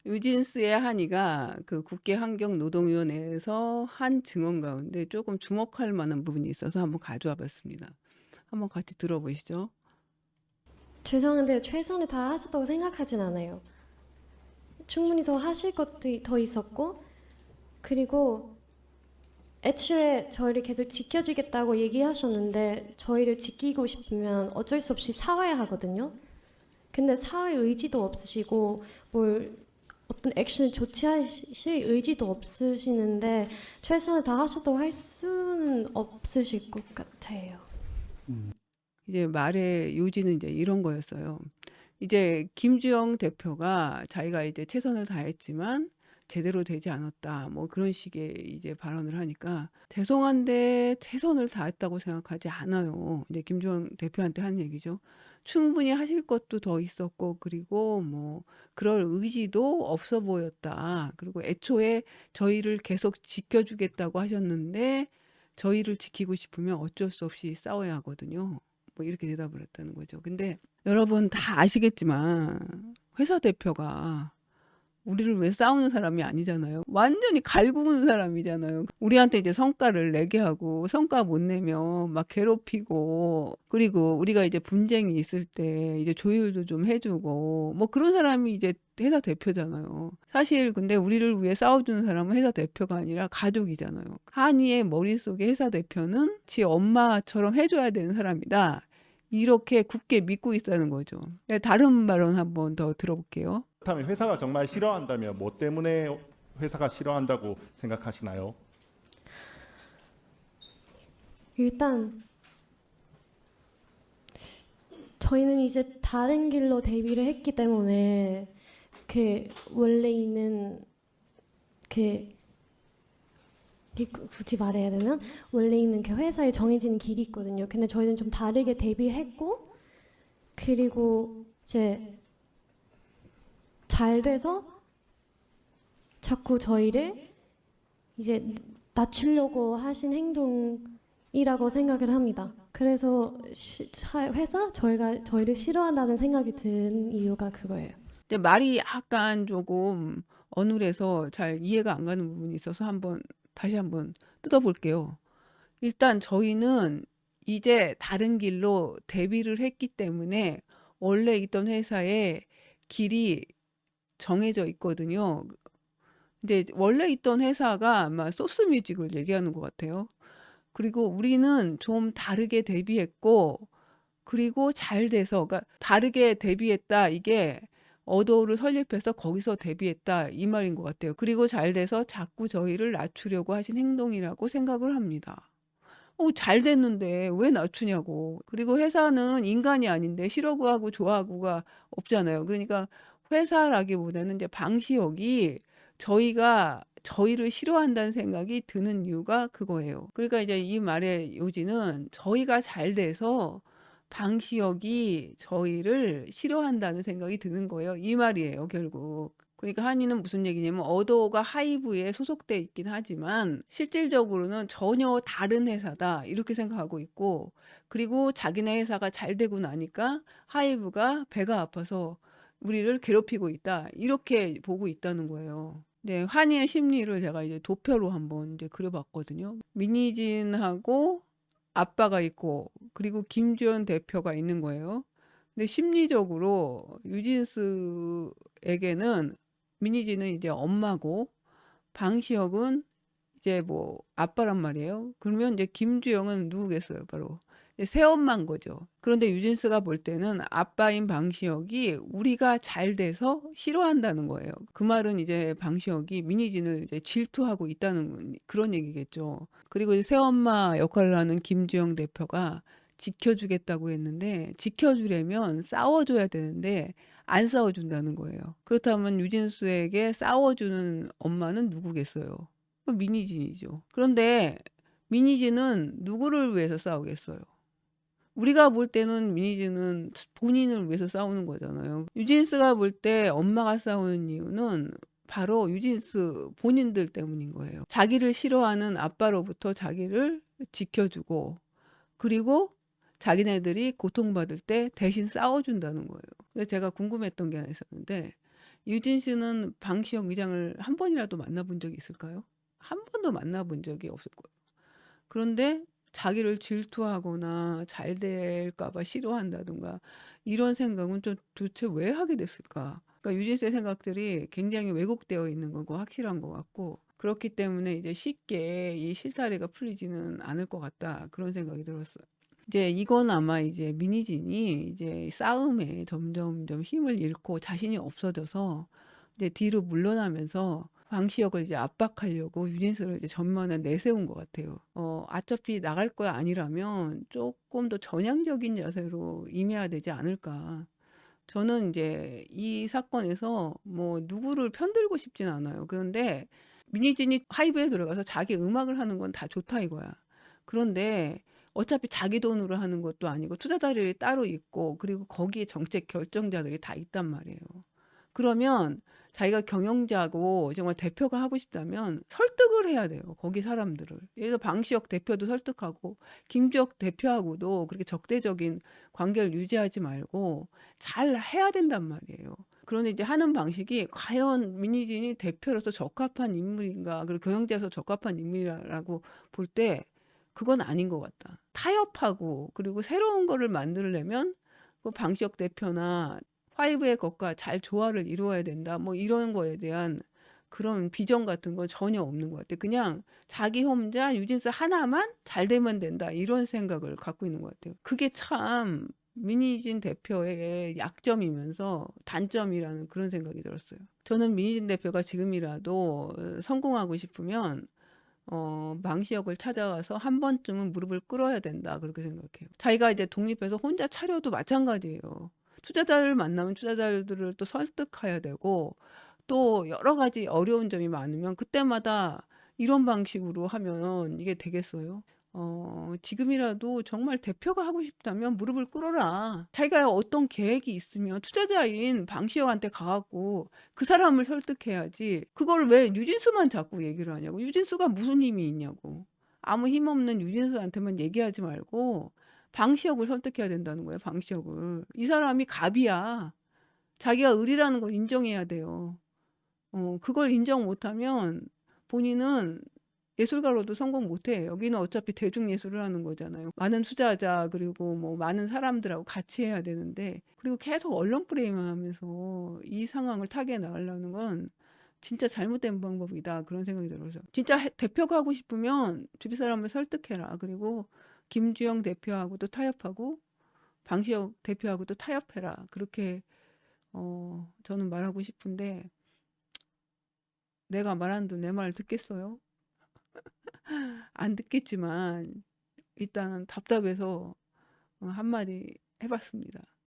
유진스의 한이가 그 국제환경노동위원회에서 한 증언 가운데 조금 주목할 만한 부분이 있어서 한번 가져와 봤습니다. 한번 같이 들어보시죠. 죄송한데 최선을 다하셨다고 생각하진 않아요. 충분히 더 하실 것도 더 있었고, 그리고 애초에 저희를 계속 지켜주겠다고 얘기하셨는데 저희를 지키고 싶으면 어쩔 수 없이 싸워야 하거든요. 근데 사회 의지도 없으시고 뭘 어떤 액션을 조치하실 의지도 없으시는데 최선을 다하셨다고 할 수는 없으실 것 같아요. 이제 말의 요지는 이제 이런 거였어요. 이제 김주영 대표가 자기가 이제 최선을 다했지만 제대로 되지 않았다. 뭐 그런 식의 이제 발언을 하니까 죄송한데 최선을 다했다고 생각하지 않아요. 이제 김주영 대표한테 한 얘기죠. 충분히 하실 것도 더 있었고 그리고 뭐 그럴 의지도 없어 보였다. 그리고 애초에 저희를 계속 지켜주겠다고 하셨는데 저희를 지키고 싶으면 어쩔 수 없이 싸워야 하거든요. 뭐 이렇게 대답을 했다는 거죠. 근데 여러분 다 아시겠지만 회사 대표가 우리를 왜 싸우는 사람이 아니잖아요. 완전히 갈구는 사람이잖아요. 우리한테 이제 성과를 내게 하고 성과 못 내면 막 괴롭히고 그리고 우리가 이제 분쟁이 있을 때 이제 조율도 좀 해주고 뭐 그런 사람이 이제 회사 대표잖아요. 사실 근데 우리를 위해 싸워주는 사람은 회사 대표가 아니라 가족이잖아요. 한이의 머릿속에 회사 대표는 지 엄마처럼 해줘야 되는 사람이다. 이렇게 굳게 믿고 있다는 거죠. 네, 다른 발언 한번 더 들어볼게요. 그렇다면 회사가 정말 싫어한다면 뭐 때문에 회사가 싫어한다고 생각하시나요? 일단 저희는 이제 다른 길로 데뷔를 했기 때문에 그 원래 있는 그 굳이 말해야 되면 원래 있는 그 회사에 정해진 길이 있거든요. 근데 저희는 좀 다르게 데뷔했고 그리고 이제 잘 돼서 자꾸 저희를 이제 낮추려고 하신 행동이라고 생각을 합니다. 그래서 회사 저희를 싫어한다는 생각이 든 이유가 그거예요. 이제 말이 약간 조금 어눌해서 잘 이해가 안 가는 부분이 있어서 다시 한번 뜯어볼게요. 일단 저희는 이제 다른 길로 데뷔를 했기 때문에 원래 있던 회사에 길이 정해져 있거든요. 근데 원래 있던 회사가 아마 소스뮤직을 얘기하는 것 같아요. 그리고 우리는 좀 다르게 데뷔했고 그리고 잘 돼서 그러니까 다르게 데뷔했다. 이게 어도를 설립해서 거기서 데뷔했다. 이 말인 것 같아요. 그리고 잘 돼서 자꾸 저희를 낮추려고 하신 행동이라고 생각을 합니다. 잘 됐는데 왜 낮추냐고. 그리고 회사는 인간이 아닌데 싫어하고 좋아하고가 없잖아요. 그러니까 회사라기보다는 이제 방시혁이 저희가 저희를 싫어한다는 생각이 드는 이유가 그거예요. 그러니까 이제 이 말의 요지는 저희가 잘 돼서 방시혁이 저희를 싫어한다는 생각이 드는 거예요. 이 말이에요, 결국. 그러니까 한이는 무슨 얘기냐면 어도가 하이브에 소속돼 있긴 하지만 실질적으로는 전혀 다른 회사다 이렇게 생각하고 있고 그리고 자기네 회사가 잘 되고 나니까 하이브가 배가 아파서 우리를 괴롭히고 있다 이렇게 보고 있다는 거예요. 네, 한이의 심리를 제가 이제 도표로 한번 이제 그려봤거든요. 민희진하고 아빠가 있고 그리고 김주현 대표가 있는 거예요. 근데 심리적으로 유진스에게는 민희진은 이제 엄마고 방시혁은 이제 뭐 아빠란 말이에요. 그러면 이제 김주영은 누구겠어요? 바로 이제 새엄마인 거죠. 그런데 유진스가 볼 때는 아빠인 방시혁이 우리가 잘 돼서 싫어한다는 거예요. 그 말은 이제 방시혁이 민희진을 이제 질투하고 있다는 그런 얘기겠죠. 그리고 이제 새엄마 역할을 하는 김주영 대표가 지켜주겠다고 했는데 지켜주려면 싸워줘야 되는데 안 싸워준다는 거예요. 그렇다면 유진스에게 싸워주는 엄마는 누구겠어요? 민희진이죠. 그런데 민희진은 누구를 위해서 싸우겠어요? 우리가 볼 때는 민희진은 본인을 위해서 싸우는 거잖아요. 유진스가 볼 때 엄마가 싸우는 이유는 바로 유진스 본인들 때문인 거예요. 자기를 싫어하는 아빠로부터 자기를 지켜주고 그리고 자기네들이 고통받을 때 대신 싸워준다는 거예요. 근데 제가 궁금했던 게 하나 있었는데 유진 씨는 방시혁 의장을 한 번이라도 만나본 적이 있을까요? 한 번도 만나본 적이 없을 거예요. 그런데 자기를 질투하거나 잘 될까 봐 싫어한다든가 이런 생각은 좀 도대체 왜 하게 됐을까? 그러니까 유진 씨의 생각들이 굉장히 왜곡되어 있는 거고 확실한 것 같고 그렇기 때문에 이제 쉽게 이 실타래가 풀리지는 않을 것 같다. 그런 생각이 들었어요. 이제 이건 아마 이제 민희진이 이제 싸움에 점점점 힘을 잃고 자신이 없어져서 이제 뒤로 물러나면서 방시혁을 이제 압박하려고 유진스를 이제 전면에 내세운 것 같아요. 어차피 나갈 거야 아니라면 조금 더 전향적인 자세로 임해야 되지 않을까. 저는 이제 이 사건에서 뭐 누구를 편들고 싶진 않아요. 그런데 민희진이 하이브에 들어가서 자기 음악을 하는 건 다 좋다 이거야. 그런데 어차피 자기 돈으로 하는 것도 아니고 투자자들이 따로 있고 그리고 거기에 정책 결정자들이 다 있단 말이에요. 그러면 자기가 경영자고 정말 대표가 하고 싶다면 설득을 해야 돼요. 거기 사람들을. 예를 들어 방시혁 대표도 설득하고 김주혁 대표하고도 그렇게 적대적인 관계를 유지하지 말고 잘 해야 된단 말이에요. 그런데 이제 하는 방식이 과연 민희진이 대표로서 적합한 인물인가, 그리고 경영자로서 적합한 인물이라고 볼 때 그건 아닌 것 같다. 타협하고 그리고 새로운 거를 만들려면 뭐 방시혁 대표나 파이브의 것과 잘 조화를 이루어야 된다. 뭐 이런 거에 대한 그런 비전 같은 건 전혀 없는 것 같아. 그냥 자기 혼자 유진스 하나만 잘 되면 된다. 이런 생각을 갖고 있는 것 같아요. 그게 참 민희진 대표의 약점이면서 단점이라는 그런 생각이 들었어요. 저는 민희진 대표가 지금이라도 성공하고 싶으면 망시혁을 찾아와서 한 번쯤은 무릎을 꿇어야 된다. 그렇게 생각해요. 자기가 이제 독립해서 혼자 차려도 마찬가지예요. 투자자를 만나면 투자자들을 또 설득해야 되고 또 여러 가지 어려운 점이 많으면 그때마다 이런 방식으로 하면 이게 되겠어요? 지금이라도 정말 대표가 하고 싶다면 무릎을 꿇어라. 자기가 어떤 계획이 있으면 투자자인 방시혁한테 가갖고 그 사람을 설득해야지. 그걸 왜 유진스만 자꾸 얘기를 하냐고. 유진스가 무슨 힘이 있냐고. 아무 힘없는 유진스한테만 얘기하지 말고 방시혁을 설득해야 된다는 거예요. 방시혁을. 이 사람이 갑이야. 자기가 을이라는 걸 인정해야 돼요. 그걸 인정 못하면 본인은 예술가로도 성공 못해. 여기는 어차피 대중예술을 하는 거잖아요. 많은 투자자 그리고 뭐 많은 사람들하고 같이 해야 되는데 그리고 계속 언론 프레임하면서 이 상황을 타개해 나가려는 건 진짜 잘못된 방법이다. 그런 생각이 들어서 진짜 대표가 하고 싶으면 주위 사람을 설득해라. 그리고 김주영 대표하고도 타협하고 방시혁 대표하고도 타협해라. 그렇게 저는 말하고 싶은데 내가 말하는데 내 말 듣겠어요? 안 듣겠지만 일단은 답답해서 한마디 해봤습니다.